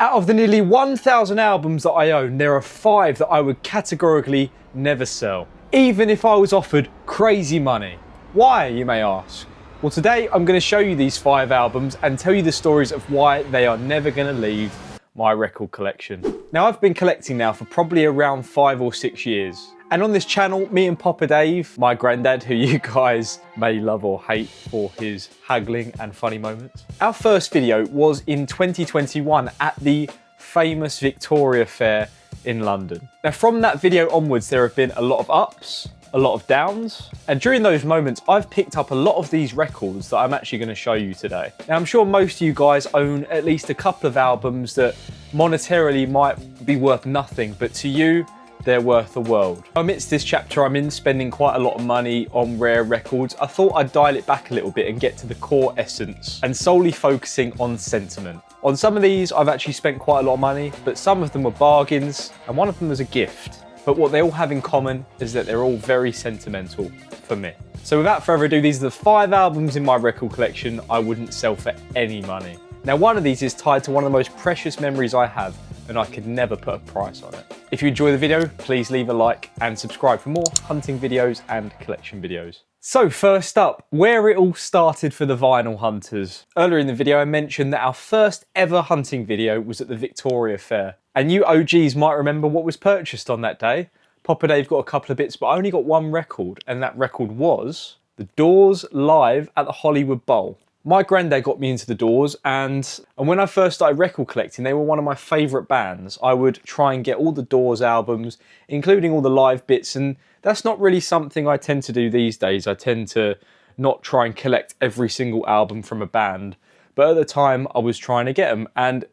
Out of the nearly 1,000 albums that I own, there are 5 that I would categorically never sell, even if I was offered crazy money. Why, you may ask? Well, today I'm going to show you these 5 albums and tell you the stories of why they are never going to leave my record collection. Now, I've been collecting now for probably around 5 or 6 years. And on this channel, me and Papa Dave, my granddad, who you guys may love or hate for his haggling and funny moments. Our first video was in 2021 at the famous Victoria Fair in London. Now, from that video onwards, there have been a lot of ups, a lot of downs. And during those moments, I've picked up a lot of these records that I'm actually going to show you today. Now, I'm sure most of you guys own at least a couple of albums that monetarily might be worth nothing, but to you, they're worth the world. Amidst this chapter I'm in, spending quite a lot of money on rare records, I thought I'd dial it back a little bit and get to the core essence and solely focusing on sentiment. On some of these, I've actually spent quite a lot of money, but some of them were bargains and one of them was a gift. But what they all have in common is that they're all very sentimental for me. So without further ado, these are the 5 albums in my record collection I wouldn't sell for any money. Now, one of these is tied to one of the most precious memories I have, and I could never put a price on it. If you enjoy the video, please leave a like and subscribe for more hunting videos and collection videos. So first up, where it all started for the vinyl hunters. Earlier in the video, I mentioned that our first ever hunting video was at the Victoria Fair. And you OGs might remember what was purchased on that day. Papa Dave got a couple of bits, but I only got one record, and that record was The Doors live at the Hollywood Bowl. My granddad got me into the Doors, and when I first started record collecting, they were one of my favourite bands. I would try and get all the Doors albums, including all the live bits, and that's not really something I tend to do these days. I tend to not try and collect every single album from a band, but at the time I was trying to get them, and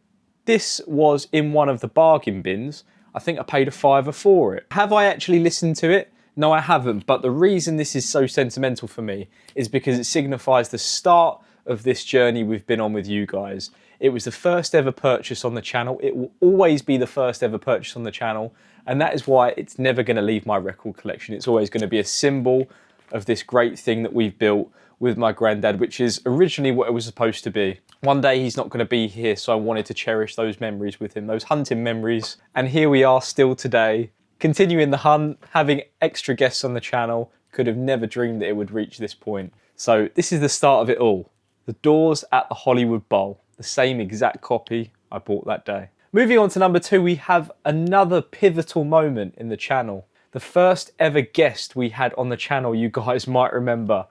this was in one of the bargain bins. I think I paid a £5 for it. Have I actually listened to it? No, I haven't, but the reason this is so sentimental for me is because it signifies the start of this journey we've been on with you guys. It was the first ever purchase on the channel. It will always be the first ever purchase on the channel, and that is why it's never going to leave my record collection. It's always going to be a symbol of this great thing that we've built with my granddad, which is originally what it was supposed to be. One day he's not going to be here, so I wanted to cherish those memories with him, those hunting memories. And here we are still today, continuing the hunt, having extra guests on the channel. Could have never dreamed that it would reach this point. So this is the start of it all. The Doors at the Hollywood Bowl, the same exact copy I bought that day. Moving on to number 2, we have another pivotal moment in the channel. The first ever guest we had on the channel, you guys might remember,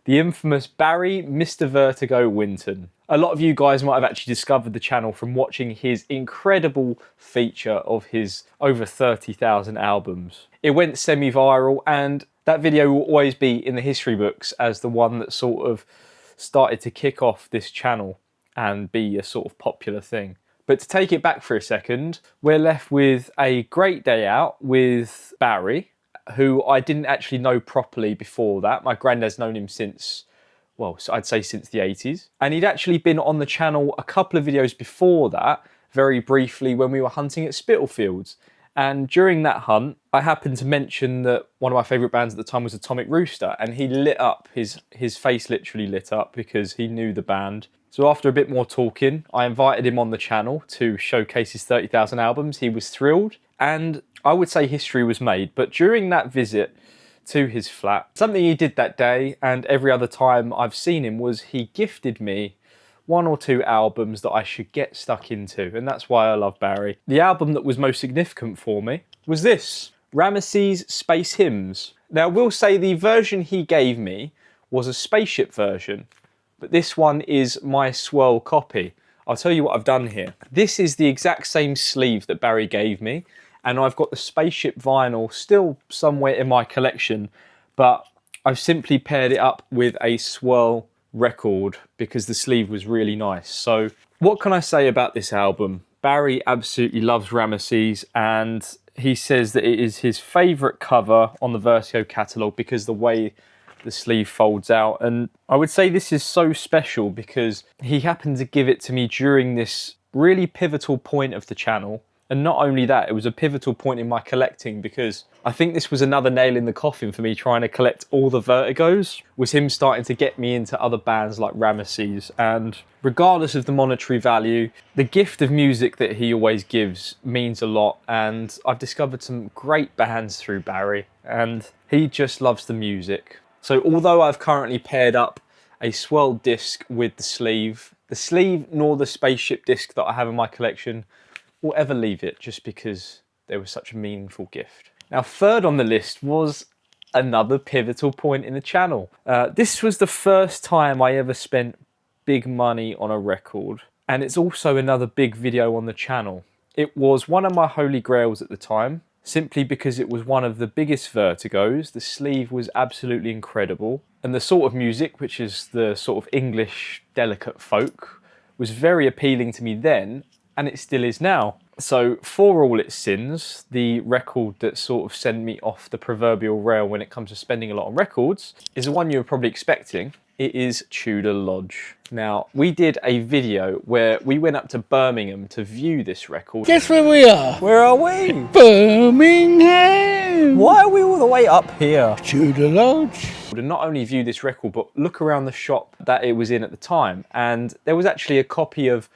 the infamous Barry Mr. Vertigo Winton. A lot of you guys might have actually discovered the channel from watching his incredible feature of his over 30,000 albums. It went semi-viral, and that video will always be in the history books as the one that sort of started to kick off this channel and be a sort of popular thing. But to take it back for a second, we're left with a great day out with Barry, who I didn't actually know properly before that. My granddad's known him since, well, I'd say since the 80s. And he'd actually been on the channel a couple of videos before that, very briefly, when we were hunting at Spitalfields. And during that hunt, I happened to mention that one of my favourite bands at the time was Atomic Rooster, and he lit up, his face literally lit up because he knew the band. So after a bit more talking, I invited him on the channel to showcase his 30,000 albums. He was thrilled, and I would say history was made. But during that visit to his flat, something he did that day and every other time I've seen him was he gifted me 1 or 2 albums that I should get stuck into, and that's why I love Barry. The album that was most significant for me was this, Ramesses Space Hymns. Now, I will say the version he gave me was a spaceship version, but this one is my swirl copy. I'll tell you what I've done here. This is the exact same sleeve that Barry gave me, and I've got the spaceship vinyl still somewhere in my collection, but I've simply paired it up with a swirl record because the sleeve was really nice. So what can I say about this album? Barry absolutely loves Ramesses, and he says that it is his favourite cover on the Vertigo catalogue because the way the sleeve folds out. And I would say this is so special because he happened to give it to me during this really pivotal point of the channel. And not only that, it was a pivotal point in my collecting because I think this was another nail in the coffin for me trying to collect all the Vertigos, was him starting to get me into other bands like Ramesses. And regardless of the monetary value, the gift of music that he always gives means a lot. And I've discovered some great bands through Barry, and he just loves the music. So although I've currently paired up a swirled disc with the sleeve nor the spaceship disc that I have in my collection will ever leave it, just because they were such a meaningful gift. Now, third on the list was another pivotal point in the channel. This was the first time I ever spent big money on a record, and it's also another big video on the channel. It was one of my holy grails at the time, simply because it was one of the biggest Vertigos. The sleeve was absolutely incredible, and the sort of music, which is the sort of English delicate folk, was very appealing to me then, and it still is now. So for all its sins, the record that sort of sent me off the proverbial rail when it comes to spending a lot on records is the one you were probably expecting. It is Tudor Lodge. Now, we did a video where we went up to Birmingham to view this record. Guess where we are? Where are we? Birmingham! Why are we all the way up here? Tudor Lodge. To not only view this record, but look around the shop that it was in at the time. And there was actually a copy of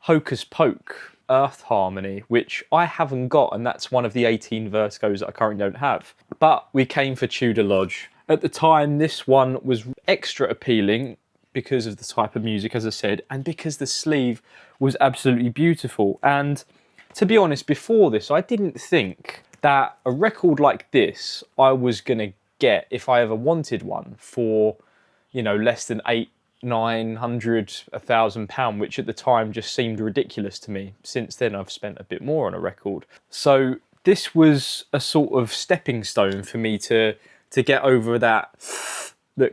Hocus Poke, Earth Harmony, which I haven't got, and that's one of the 18 Vertigos that I currently don't have. But we came for Tudor Lodge. At the time, this one was extra appealing because of the type of music, as I said, and because the sleeve was absolutely beautiful. And to be honest, before this, I didn't think that a record like this I was going to get, if I ever wanted one, for, you know, less than £800, £900, £1,000, which at the time just seemed ridiculous to me. Since then, I've spent a bit more on a record. So this was a sort of stepping stone for me to get over that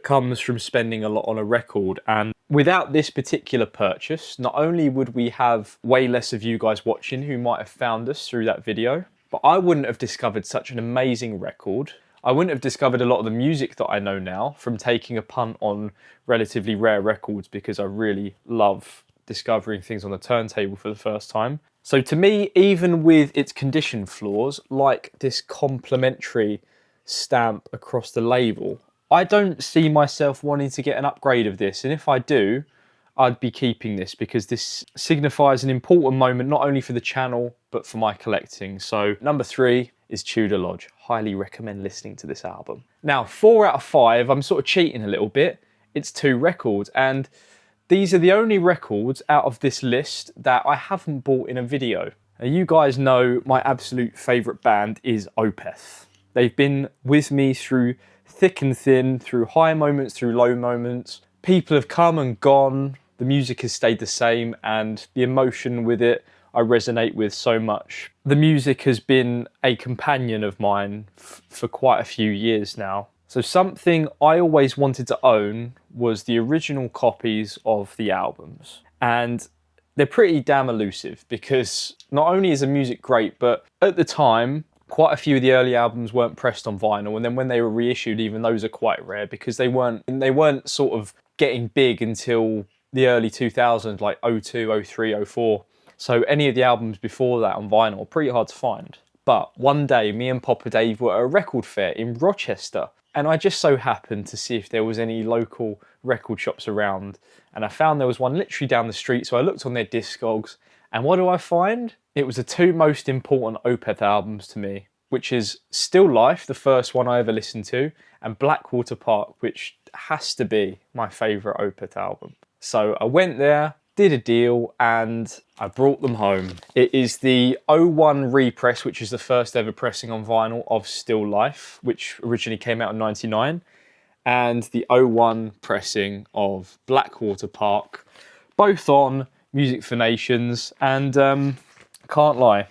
comes from spending a lot on a record. And without this particular purchase, not only would we have way less of you guys watching who might have found us through that video, but I wouldn't have discovered such an amazing record. I wouldn't have discovered a lot of the music that I know now from taking a punt on relatively rare records, because I really love discovering things on the turntable for the first time. So to me, even with its condition flaws, like this complimentary stamp across the label, I don't see myself wanting to get an upgrade of this. And if I do, I'd be keeping this, because this signifies an important moment, not only for the channel, but for my collecting. So number 3 is Tudor Lodge. Highly recommend listening to this album. Now, 4 out of 5, I'm sort of cheating a little bit. It's 2 records, and these are the only records out of this list that I haven't bought in a video. Now, you guys know my absolute favourite band is Opeth. They've been with me through thick and thin, through high moments, through low moments. People have come and gone. The music has stayed the same, and the emotion with it I resonate with so much. The music has been a companion of mine for quite a few years now. So something I always wanted to own was the original copies of the albums. And they're pretty damn elusive, because not only is the music great, but at the time, quite a few of the early albums weren't pressed on vinyl, and then when they were reissued, even those are quite rare, because they weren't sort of getting big until the early 2000s, like 02, 03, 04. So any of the albums before that on vinyl are pretty hard to find. But one day, me and Papa Dave were at a record fair in Rochester, and I just so happened to see if there was any local record shops around, and I found there was one literally down the street. So I looked on their Discogs, and what do I find? It was the 2 most important Opeth albums to me, which is Still Life, the first one I ever listened to, and Blackwater Park, which has to be my favourite Opeth album. So I went there, did a deal, and I brought them home. It is the 01 repress, which is the first ever pressing on vinyl of Still Life, which originally came out in '99, and the 01 pressing of Blackwater Park, both on Music for Nations. And can't lie,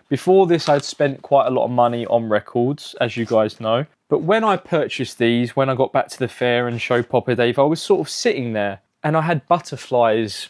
before this I'd spent quite a lot of money on records, as you guys know. But when I purchased these, when I got back to the fair and showed Papa Dave, I was sort of sitting there and I had butterflies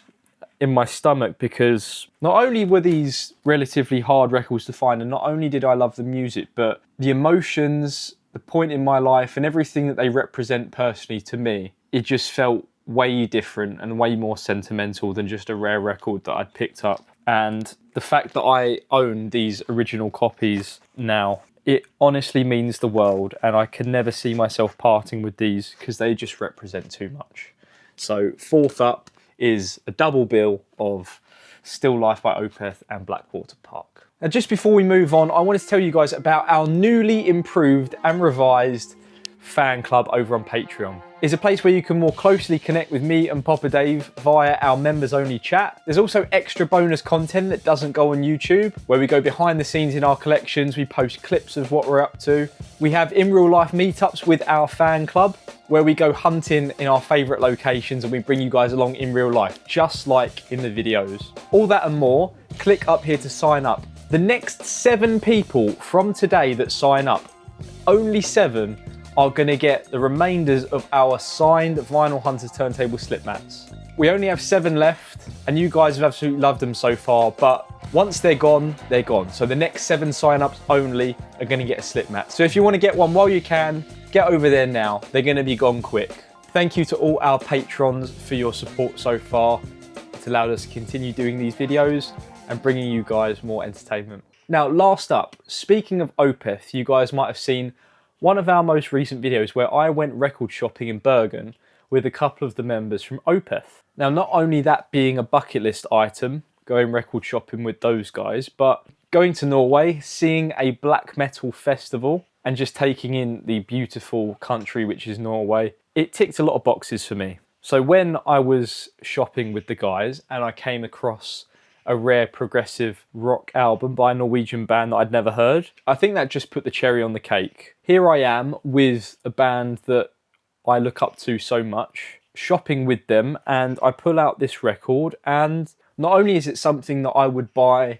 in my stomach, because not only were these relatively hard records to find, and not only did I love the music, but the emotions, the point in my life, and everything that they represent personally to me, it just felt way different and way more sentimental than just a rare record that I'd picked up. And the fact that I own these original copies now, it honestly means the world, and I can never see myself parting with these because they just represent too much. So fourth up is a double bill of Still Life by Opeth and Blackwater Park. Now just before we move on, I wanted to tell you guys about our newly improved and revised fan club over on Patreon. It's a place where you can more closely connect with me and Papa Dave via our members only chat. There's also extra bonus content that doesn't go on YouTube, where we go behind the scenes in our collections, we post clips of what we're up to. We have in real life meetups with our fan club, where we go hunting in our favourite locations and we bring you guys along in real life, just like in the videos. All that and more, click up here to sign up. The next 7 people from today that sign up, only 7, are going to get the remainders of our signed Vinyl Hunters turntable slip mats. We only have 7 left, and you guys have absolutely loved them so far, but once they're gone, they're gone. So the next 7 sign-ups only are going to get a slip mat. So if you want to get one while you can, get over there now. They're going to be gone quick. Thank you to all our patrons for your support so far. It's allowed us to continue doing these videos and bringing you guys more entertainment. Now, last up, speaking of Opeth, you guys might have seen one of our most recent videos where I went record shopping in Bergen with a couple of the members from Opeth. Now, not only that being a bucket list item, going record shopping with those guys, but going to Norway, seeing a black metal festival, and just taking in the beautiful country which is Norway, it ticked a lot of boxes for me. So when I was shopping with the guys and I came across a rare progressive rock album by a Norwegian band that I'd never heard, I think that just put the cherry on the cake. Here I am with a band that I look up to so much, shopping with them, and I pull out this record, and not only is it something that I would buy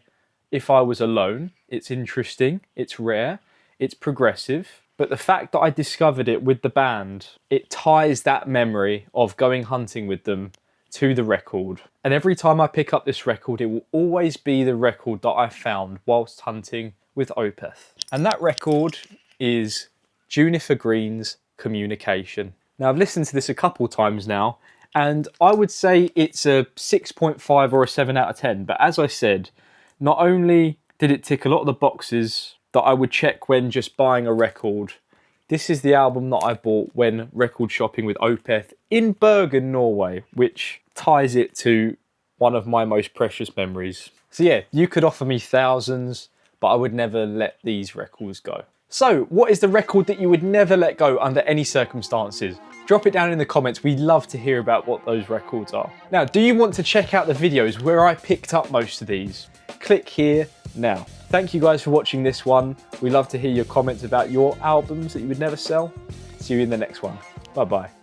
if I was alone, it's interesting, it's rare, it's progressive, but the fact that I discovered it with the band, it ties that memory of going hunting with them to the record. And every time I pick up this record, it will always be the record that I found whilst hunting with Opeth. And that record is Juniper Green's Communication. Now, I've listened to this a couple times now, and I would say it's a 6.5 or a 7 out of 10. But as I said, not only did it tick a lot of the boxes that I would check when just buying a record, this is the album that I bought when record shopping with Opeth in Bergen, Norway, which ties it to one of my most precious memories. So yeah, you could offer me thousands, but I would never let these records go. So what is the record that you would never let go under any circumstances? Drop it down in the comments. We'd love to hear about what those records are. Now, do you want to check out the videos where I picked up most of these? Click here now. Thank you guys for watching this one. We love to hear your comments about your albums that you would never sell. See you in the next one. Bye-bye.